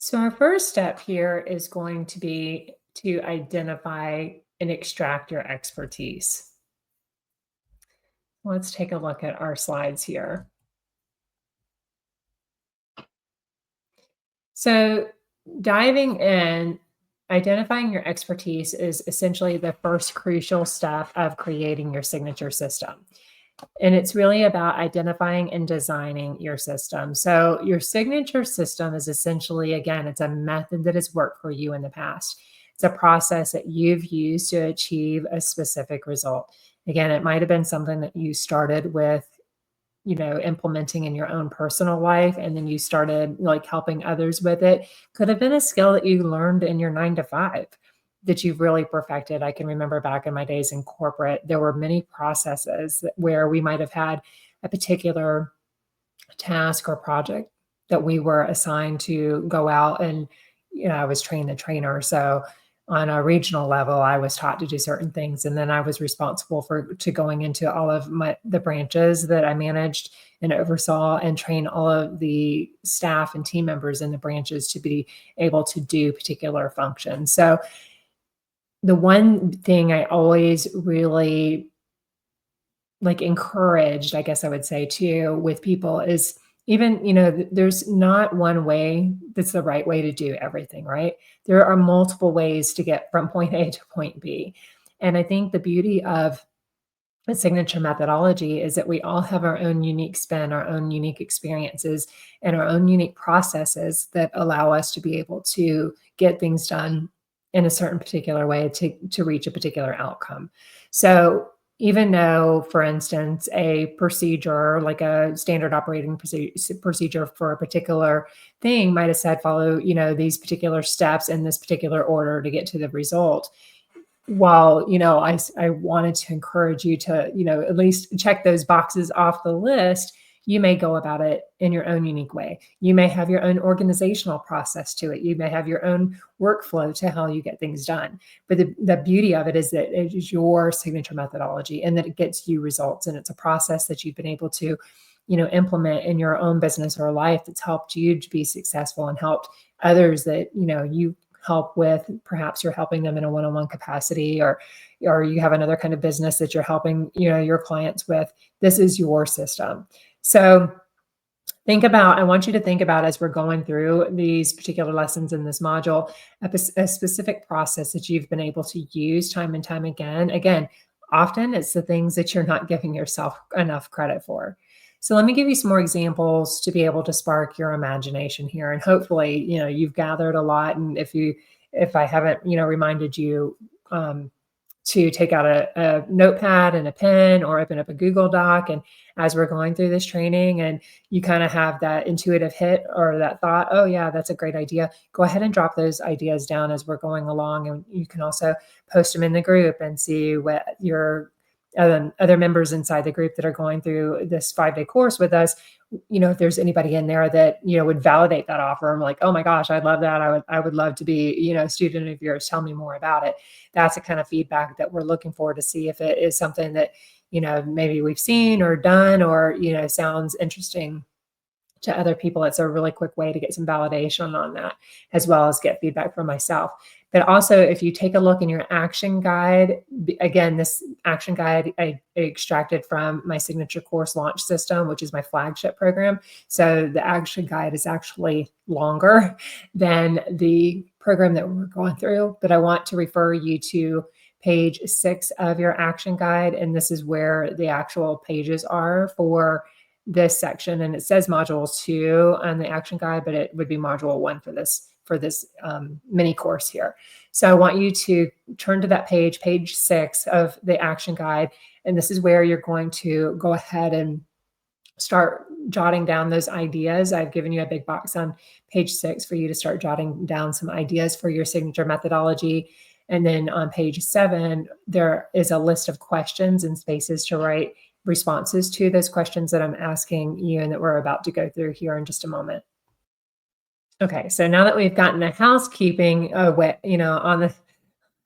So, our first step here is going to be to identify and extract your expertise. Let's take a look at our slides here. So, diving in, identifying your expertise is essentially the first crucial step of creating your signature system. And it's really about identifying and designing your system. So, your signature system is essentially, again, it's a method that has worked for you in the past. It's a process that you've used to achieve a specific result. Again, it might have been something that you started with, implementing in your own personal life, and then you started like helping others with it. Could have been a skill that you learned in your 9 to 5 that you've really perfected. I can remember back in my days in corporate, there were many processes where we might have had a particular task or project that we were assigned to go out and, I was trained the trainer. So on a regional level, I was taught to do certain things. And then I was responsible for to going into all of the branches that I managed and oversaw and train all of the staff and team members in the branches to be able to do particular functions. So the one thing I always really like encouraged, I guess I would say too, with people is even, there's not one way that's the right way to do everything, right? There are multiple ways to get from point A to point B. And I think the beauty of a signature methodology is that we all have our own unique spin, our own unique experiences, and our own unique processes that allow us to be able to get things done in a certain particular way to reach a particular outcome. So even though, for instance, a procedure like a standard operating procedure for a particular thing might have said follow, these particular steps in this particular order to get to the result, while I wanted to encourage you to at least check those boxes off the list, you may go about it in your own unique way. You may have your own organizational process to it. You may have your own workflow to how you get things done. But the beauty of it is that it is your signature methodology and that it gets you results, and it's a process that you've been able to implement in your own business or life that's helped you to be successful and helped others that you help with. Perhaps you're helping them in a one-on-one capacity, or you have another kind of business that you're helping your clients with. This is your system. So I want you to think about, as we're going through these particular lessons in this module, a specific process that you've been able to use time and time again. Often it's the things that you're not giving yourself enough credit for. So let me give you some more examples to be able to spark your imagination here. And hopefully, you've gathered a lot. And if I haven't, reminded you, to take out a notepad and a pen or open up a Google Doc. And as we're going through this training and you kind of have that intuitive hit or that thought, oh yeah, that's a great idea, go ahead and drop those ideas down as we're going along. And you can also post them in the group and see what your other members inside the group that are going through this 5-day course with us, if there's anybody in there that, would validate that offer. I'm like, oh my gosh, I love that. I would love to be, a student of yours. Tell me more about it. That's the kind of feedback that we're looking for to see if it is something that, maybe we've seen or done or, sounds interesting to other people. It's a really quick way to get some validation on that, as well as get feedback from myself. But also, if you take a look in your action guide, again, this action guide I extracted from my signature course launch system, which is my flagship program. So the action guide is actually longer than the program that we're going through, but I want to refer you to page 6 of your action guide. And this is where the actual pages are for this section. And it says module 2 on the action guide, but it would be module 1 for this mini course here. So I want you to turn to that page 6 of the action guide. And this is where you're going to go ahead and start jotting down those ideas. I've given you a big box on page 6 for you to start jotting down some ideas for your signature methodology. And then on page 7, there is a list of questions and spaces to write responses to those questions that I'm asking you and that we're about to go through here in just a moment. Okay, so now that we've gotten the housekeeping away, on the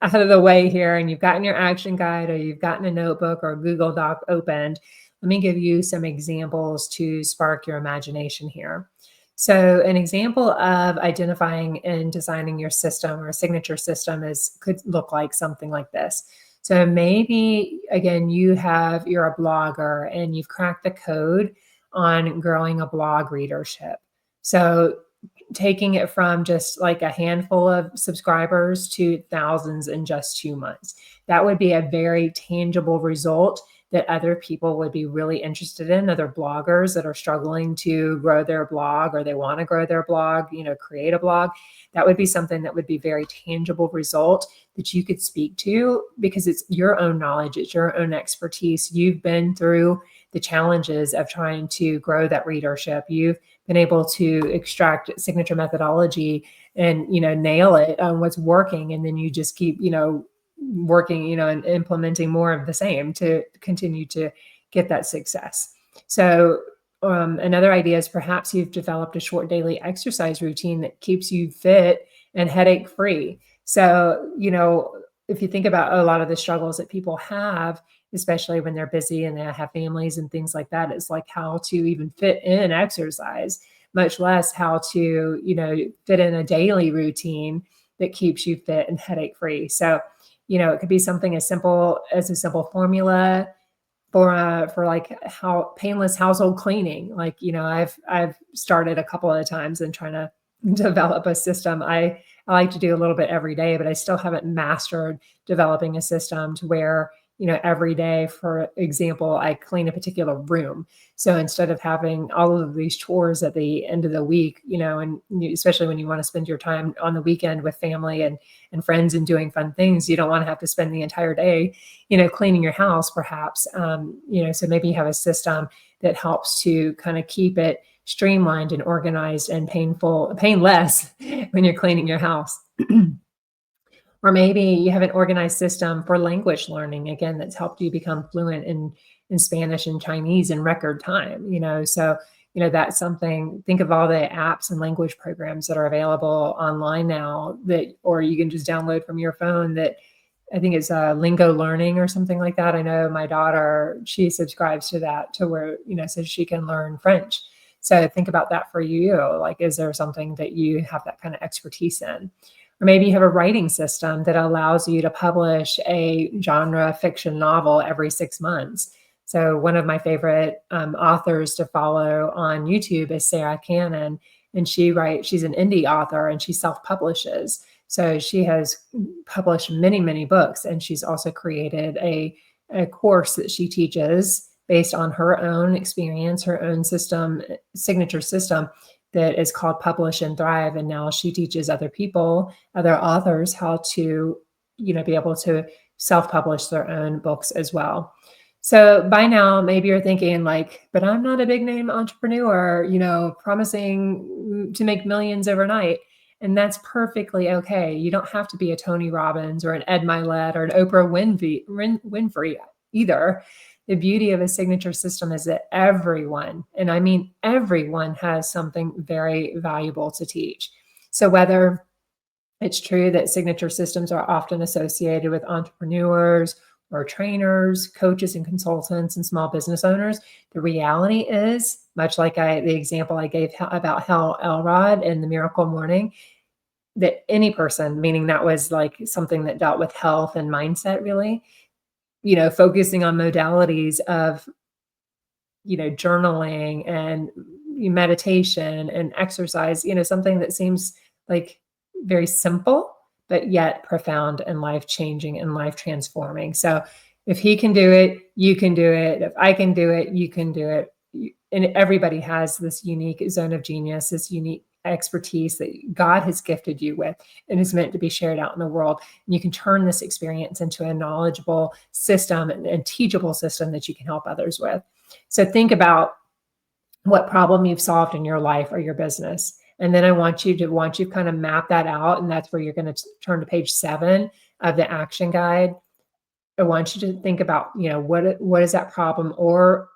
out of the way here, and you've gotten your action guide or you've gotten a notebook or a Google Doc opened, let me give you some examples to spark your imagination here. So an example of identifying and designing your system or signature system is could look like something like this. So maybe again, you're a blogger and you've cracked the code on growing a blog readership. So taking it from just like a handful of subscribers to thousands in just 2 months. That would be a very tangible result that other people would be really interested in, other bloggers that are struggling to grow their blog or they want to grow their blog, create a blog. That would be something that would be very tangible result that you could speak to because it's your own knowledge, it's your own expertise. You've been through the challenges of trying to grow that readership. You've been able to extract signature methodology and nail it on what's working, and then you just keep working and implementing more of the same to continue to get that success. So another idea is perhaps you've developed a short daily exercise routine that keeps you fit and headache free. So if you think about a lot of the struggles that people have, especially when they're busy and they have families and things like that, it's like how to even fit in exercise, much less how to fit in a daily routine that keeps you fit and headache free. So it could be something as simple as a simple formula for like how painless household cleaning. Like, I've started a couple of times and trying to develop a system. I like to do a little bit every day, but I still haven't mastered developing a system to where, every day, for example, I clean a particular room. So instead of having all of these chores at the end of the week, and especially when you want to spend your time on the weekend with family and friends and doing fun things, you don't want to have to spend the entire day, cleaning your house, perhaps. So maybe you have a system that helps to kind of keep it streamlined and organized and painless when you're cleaning your house. Or maybe you have an organized system for language learning, again, that's helped you become fluent in Spanish and Chinese in record time. So that's something. Think of all the apps and language programs that are available online now or you can just download from your phone. That I think it's Lingo Learning or something like that. I know my daughter, she subscribes to that, to where so she can learn French. So think about that for you. Like, is there something that you have that kind of expertise in? Or maybe you have a writing system that allows you to publish a genre fiction novel every 6 months. So one of my favorite authors to follow on YouTube is Sarah Cannon, and she's an indie author and she self-publishes. So she has published many, many books, and she's also created a course that she teaches based on her own experience, her own signature system, that is called Publish and Thrive. And now she teaches other people, other authors, how to, be able to self-publish their own books as well. So by now, maybe you're thinking like, but I'm not a big name entrepreneur, promising to make millions overnight. And that's perfectly okay. You don't have to be a Tony Robbins or an Ed Milet or an Oprah Winfrey either. The beauty of a signature system is that everyone, and I mean everyone, has something very valuable to teach. So whether it's true that signature systems are often associated with entrepreneurs or trainers, coaches and consultants and small business owners, the reality is, much like the example I gave about Hal Elrod in The Miracle Morning, that any person, meaning that was like something that dealt with health and mindset, really, focusing on modalities of, journaling and meditation and exercise, something that seems like very simple, but yet profound and life-changing and life-transforming. So if he can do it, you can do it. If I can do it, you can do it. And everybody has this unique zone of genius, this unique expertise that God has gifted you with and is meant to be shared out in the world. And you can turn this experience into a knowledgeable system and teachable system that you can help others with. So think about what problem you've solved in your life or your business. And then once you've kind of map that out, and that's where you're going to turn to page 7 of the action guide. I want you to think about, what is that problem? Or,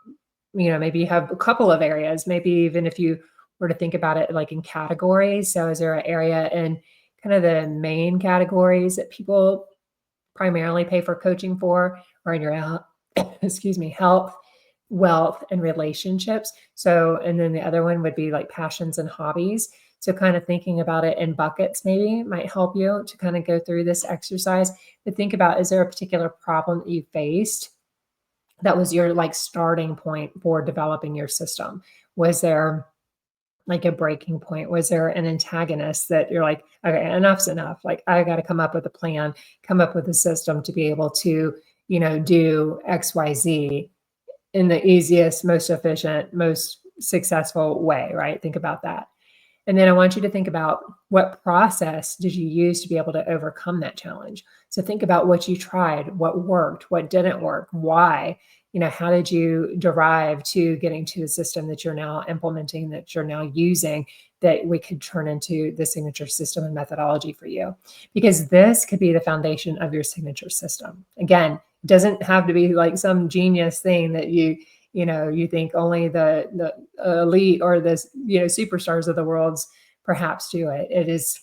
maybe you have a couple of areas, maybe even if you were to think about it like in categories. So is there an area in kind of the main categories that people primarily pay for coaching for, or in your, excuse me, health, wealth, and relationships. So, and then the other one would be like passions and hobbies. So, kind of thinking about it in buckets maybe might help you to kind of go through this exercise. But think about, is there a particular problem that you faced that was your like starting point for developing your system? Was there like a breaking point? Was there an antagonist that you're like, okay, enough's enough. Like I got to come up with a plan, come up with a system to be able to, do XYZ in the easiest, most efficient, most successful way, right? Think about that. And then I want you to think about, what process did you use to be able to overcome that challenge? So think about what you tried, what worked, what didn't work, why. How did you derive to getting to the system that you're now implementing, that you're now using, that we could turn into the signature system and methodology for you? Because this could be the foundation of your signature system. Again, it doesn't have to be like some genius thing that you think only the elite or the superstars of the world's perhaps do it. It is,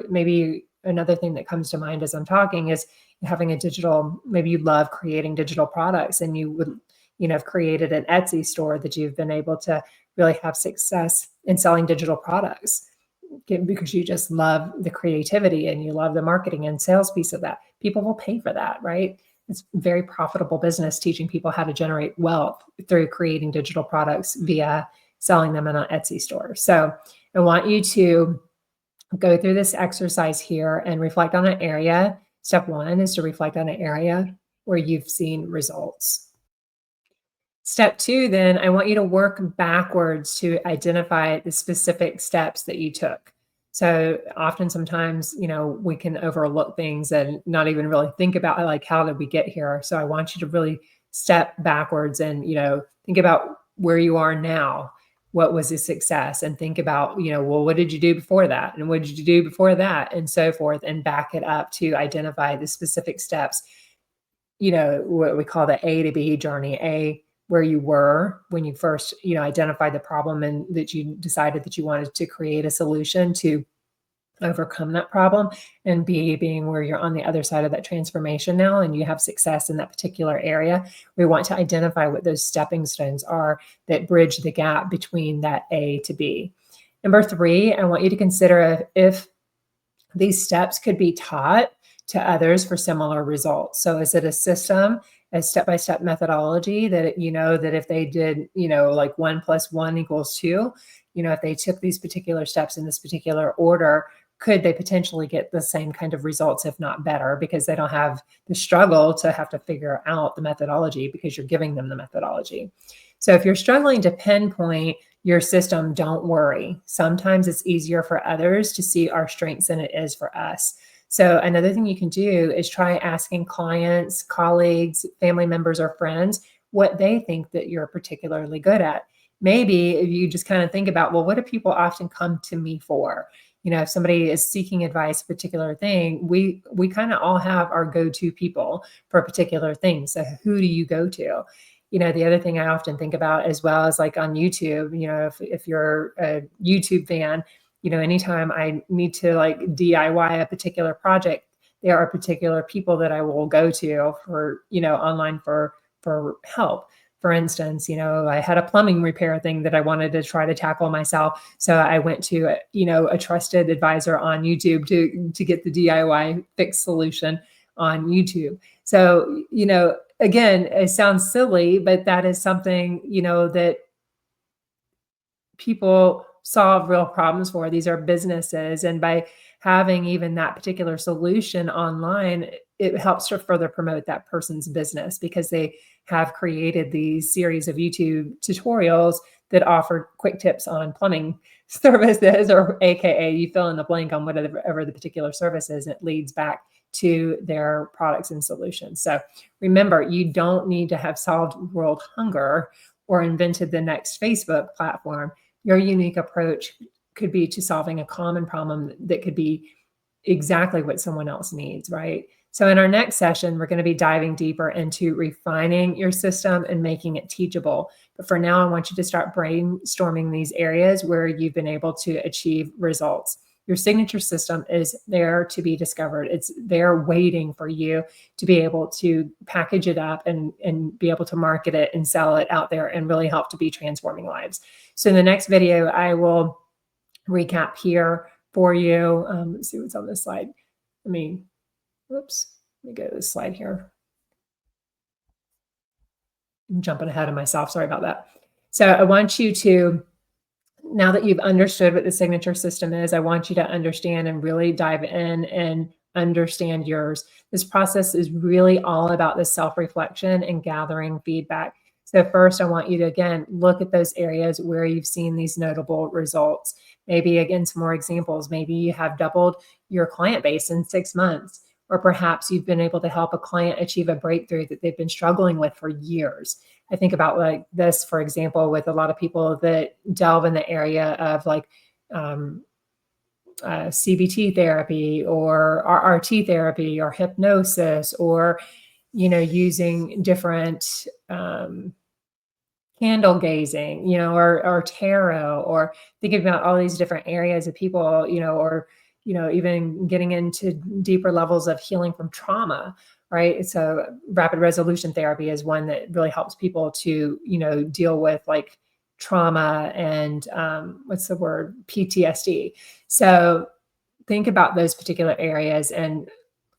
maybe another thing that comes to mind as I'm talking is having a digital, maybe you love creating digital products and you would, have created an Etsy store that you've been able to really have success in selling digital products because you just love the creativity and you love the marketing and sales piece of that. People will pay for that, right? It's very profitable business teaching people how to generate wealth through creating digital products via selling them in an Etsy store. So I want you to go through this exercise here and reflect on an area. Step one is to reflect on an area where you've seen results. Step two, then I want you to work backwards to identify the specific steps that you took. So often, sometimes, we can overlook things and not even really think about like, how did we get here? So I want you to really step backwards and, think about where you are now. What was a success? And think about, well, what did you do before that? And what did you do before that? And so forth, and back it up to identify the specific steps, what we call the A to B journey. A, where you were when you first, identified the problem and that you decided that you wanted to create a solution to overcome that problem, and B, being where you're on the other side of that transformation now and you have success in that particular area. We want to identify what those stepping stones are that bridge the gap between that A to B. Number three, I want you to consider if these steps could be taught to others for similar results. So is it a system, a step-by-step methodology that, that if they did, like 1 + 1 = 2, if they took these particular steps in this particular order, could they potentially get the same kind of results, if not better, because they don't have the struggle to have to figure out the methodology because you're giving them the methodology. So if you're struggling to pinpoint your system, don't worry. Sometimes it's easier for others to see our strengths than it is for us. So another thing you can do is try asking clients, colleagues, family members, or friends what they think that you're particularly good at. Maybe if you just kind of think about, well, what do people often come to me for? If somebody is seeking advice, a particular thing, we kind of all have our go-to people for a particular thing. So who do you go to? The other thing I often think about as well is like on YouTube, if you're a YouTube fan, anytime I need to like DIY a particular project, there are particular people that I will go to for, online for help. For instance, I had a plumbing repair thing that I wanted to try to tackle myself. So I went to, a trusted advisor on YouTube to get the DIY fix solution on YouTube. So, again, it sounds silly, but that is something, that people solve real problems for. These are businesses. And by having even that particular solution online, it helps to further promote that person's business because they have created these series of YouTube tutorials that offer quick tips on plumbing services, or AKA you fill in the blank on whatever the particular service is, and it leads back to their products and solutions. So remember, you don't need to have solved world hunger or invented the next Facebook platform. Your unique approach could be to solving a common problem that could be exactly what someone else needs, right? So in our next session, we're going to be diving deeper into refining your system and making it teachable. But for now, I want you to start brainstorming these areas where you've been able to achieve results. Your signature system is there to be discovered. It's there waiting for you to be able to package it up and be able to market it and sell it out there and really help to be transforming lives. So in the next video, I will recap here for you. Let's see what's on this slide. Whoops, let me go to this slide here. I'm jumping ahead of myself. Sorry about that. So I want you to, now that you've understood what the signature system is, I want you to understand and really dive in and understand yours. This process is really all about the self-reflection and gathering feedback. So first, I want you to, again, look at those areas where you've seen these notable results. Maybe, again, some more examples. Maybe you have doubled your client base in 6 months, or perhaps you've been able to help a client achieve a breakthrough that they've been struggling with for years. I think about like this, for example, with a lot of people that delve in the area of like CBT therapy or RRT therapy or hypnosis, or, using different candle gazing, or tarot, or thinking about all these different areas of people, or, even getting into deeper levels of healing from trauma, right? So rapid resolution therapy is one that really helps people to, deal with like trauma and what's the word? PTSD. So think about those particular areas and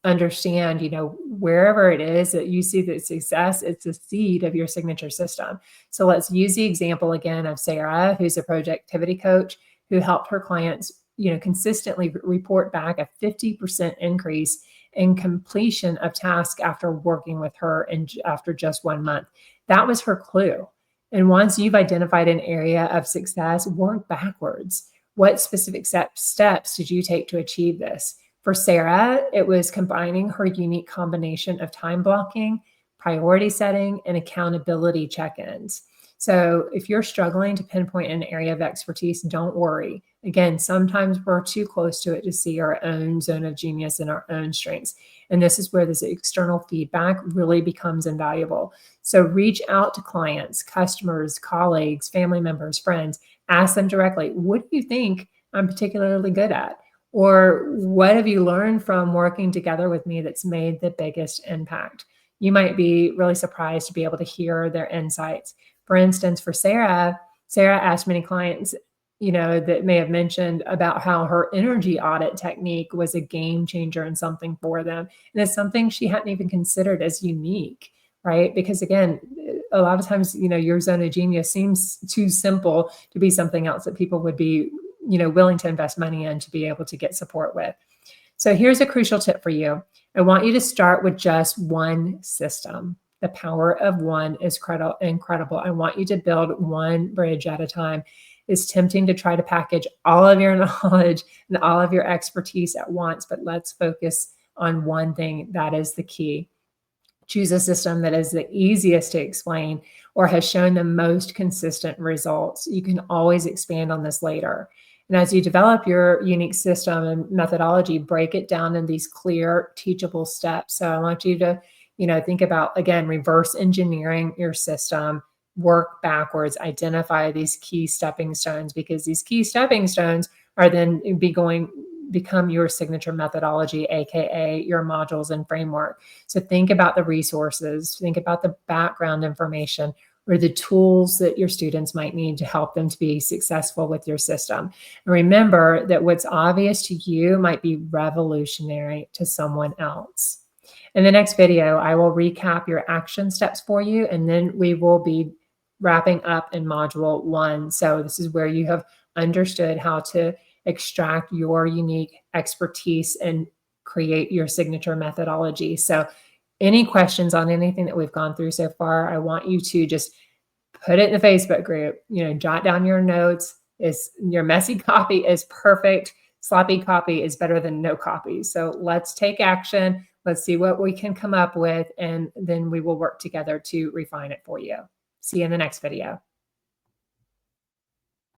understand, wherever it is that you see the success, it's a seed of your signature system. So let's use the example again of Sarah, who's a productivity coach who helped her clients, consistently report back a 50% increase in completion of tasks after working with her and after just 1 month. That was her clue. And once you've identified an area of success, work backwards. What specific steps did you take to achieve this? For Sarah, it was combining her unique combination of time blocking, priority setting, and accountability check-ins. So if you're struggling to pinpoint an area of expertise, don't worry. Again, sometimes we're too close to it to see our own zone of genius and our own strengths. And this is where this external feedback really becomes invaluable. So reach out to clients, customers, colleagues, family members, friends. Ask them directly, what do you think I'm particularly good at? Or what have you learned from working together with me that's made the biggest impact? You might be really surprised to be able to hear their insights. For instance, for Sarah asked many clients, that may have mentioned about how her energy audit technique was a game changer and something for them. And it's something she hadn't even considered as unique, right? Because again, a lot of times, your zone of genius seems too simple to be something else that people would be willing to invest money in to be able to get support with. So here's a crucial tip for you. I want you to start with just one system. The power of one is incredible. I want you to build one bridge at a time. It's tempting to try to package all of your knowledge and all of your expertise at once, but let's focus on one thing. That is the key. Choose a system that is the easiest to explain or has shown the most consistent results. You can always expand on this later. And as you develop your unique system and methodology, break it down in these clear, teachable steps. So I want you to, think about, again, reverse engineering your system, work backwards, identify these key stepping stones, because these key stepping stones are then become your signature methodology, AKA your modules and framework. So think about the resources, think about the background information, or the tools that your students might need to help them to be successful with your system. And remember that what's obvious to you might be revolutionary to someone else. In the next video, I will recap your action steps for you, and then we will be wrapping up in module 1. So this is where you have understood how to extract your unique expertise and create your signature methodology. So any questions on anything that we've gone through so far, I want you to just put it in the Facebook group, jot down your notes. Your messy copy is perfect. Sloppy copy is better than no copy. So let's take action. Let's see what we can come up with, and then we will work together to refine it for you. See you in the next video.